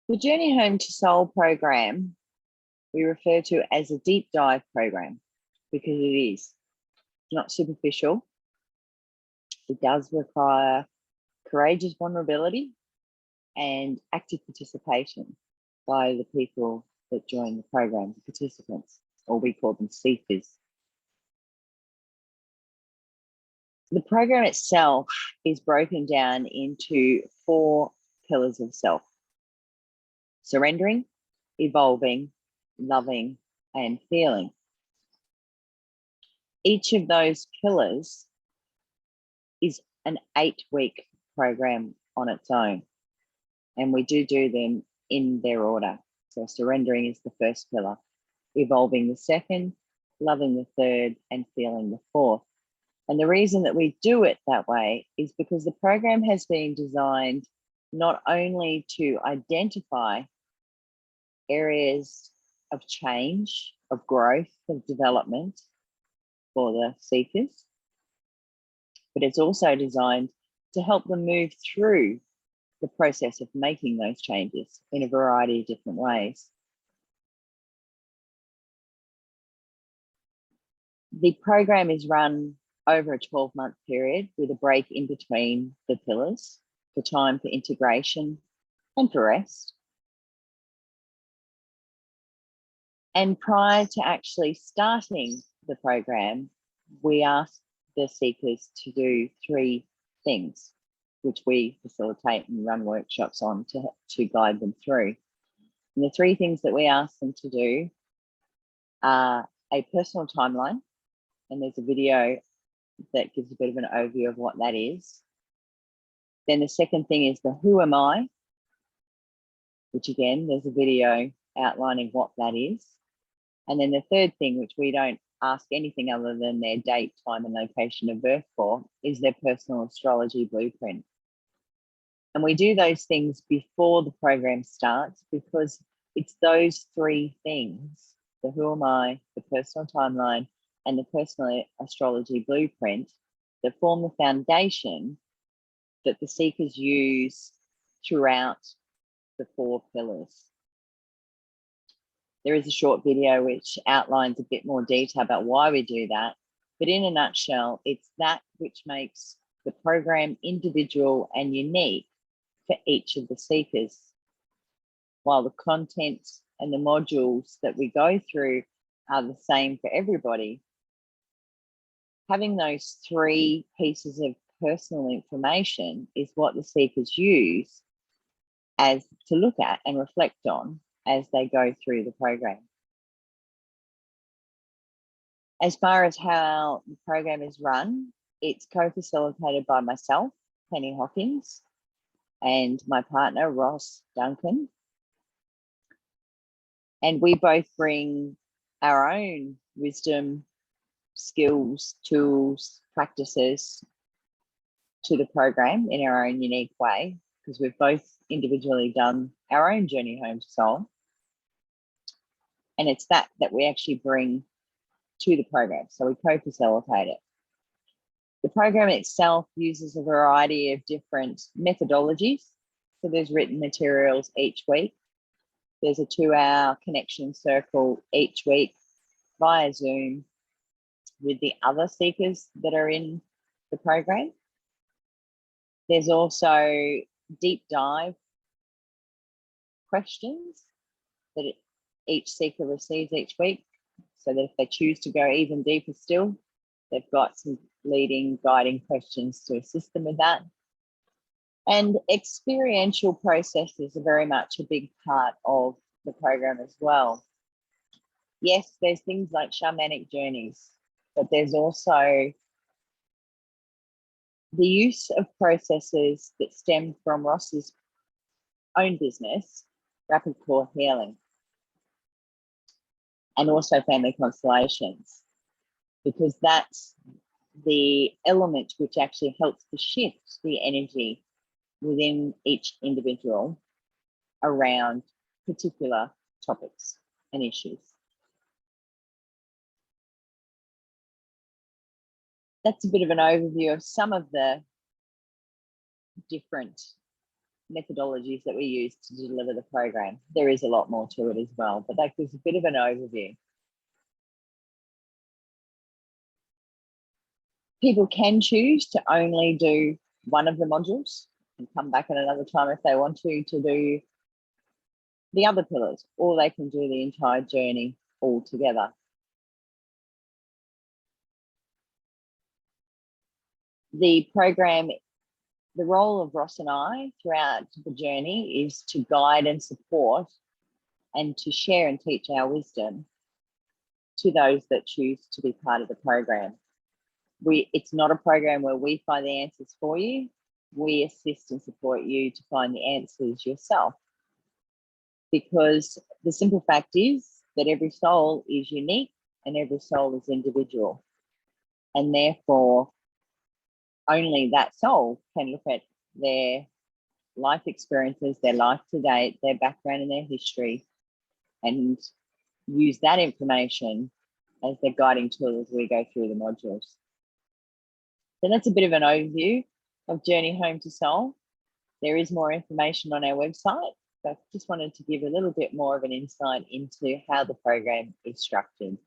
The Journey Home to Soul program we refer to as a deep dive program because it is. It's not superficial. It does require courageous vulnerability and active participation by the people that join the program, the participants, or we call them seekers. The program itself is broken down into 4 pillars of self: surrendering, evolving, loving, and feeling. Each of those pillars is an 8-week program on its own, and we do them in their order. So surrendering is the first pillar, evolving the second, loving the third, and feeling the fourth. And the reason that we do it that way is because the program has been designed not only to identify areas of change, of growth, of development for the seekers, but it's also designed to help them move through the process of making those changes in a variety of different ways. The program is run over a 12-month period with a break in between the pillars for time for integration and for rest. And prior to actually starting the program, we asked the seekers to do 3 things, which we facilitate and run workshops on to guide them through. And the 3 things that we asked them to do are a personal timeline, and there's a video that gives a bit of an overview of what that is. Then the second thing is the who am I, which again, there's a video outlining what that is. And then the third thing, which we don't ask anything other than their date, time, and location of birth for, is their personal astrology blueprint. And we do those things before the program starts because it's those 3 things, the who am I, the personal timeline, and the personal astrology blueprint, that form the foundation that the seekers use throughout the 4 pillars. There is a short video which outlines a bit more detail about why we do that, but in a nutshell, it's that which makes the program individual and unique for each of the seekers, while the content and the modules that we go through are the same for everybody. Having those 3 pieces of personal information is what the seekers use as to look at and reflect on as they go through the program. As far as how the program is run, it's co-facilitated by myself, Penny Hawkins, and my partner, Ross Duncan. And we both bring our own wisdom, skills, tools, practices to the program in our own unique way, because we've both individually done our own journey home to soul. And it's that we actually bring to the program. So we co-facilitate it. The program itself uses a variety of different methodologies. So there's written materials each week. There's a 2-hour connection circle each week via Zoom with the other seekers that are in the program. There's also deep dive questions that each seeker receives each week, so that if they choose to go even deeper still, they've got some leading, guiding questions to assist them with that. And experiential processes are very much a big part of the program as well. Yes, there's things like shamanic journeys, but there's also the use of processes that stem from Ross's own business, rapid core healing, and also family constellations, because that's the element which actually helps to shift the energy within each individual around particular topics and issues. That's a bit of an overview of some of the different methodologies that we use to deliver the program. There is a lot more to it as well, but that gives a bit of an overview. People can choose to only do one of the modules and come back at another time if they want to do the other pillars, or they can do the entire journey all together. The program, the role of Ross and I throughout the journey is to guide and support and to share and teach our wisdom to those that choose to be part of the program. It's not a program where we find the answers for you. We assist and support you to find the answers yourself. Because the simple fact is that every soul is unique and every soul is individual. And therefore, only that soul can look at their life experiences, their life to date, their background and their history, and use that information as their guiding tool as we go through the modules. So that's a bit of an overview of Journey Home to Soul. There is more information on our website, but I just wanted to give a little bit more of an insight into how the program is structured.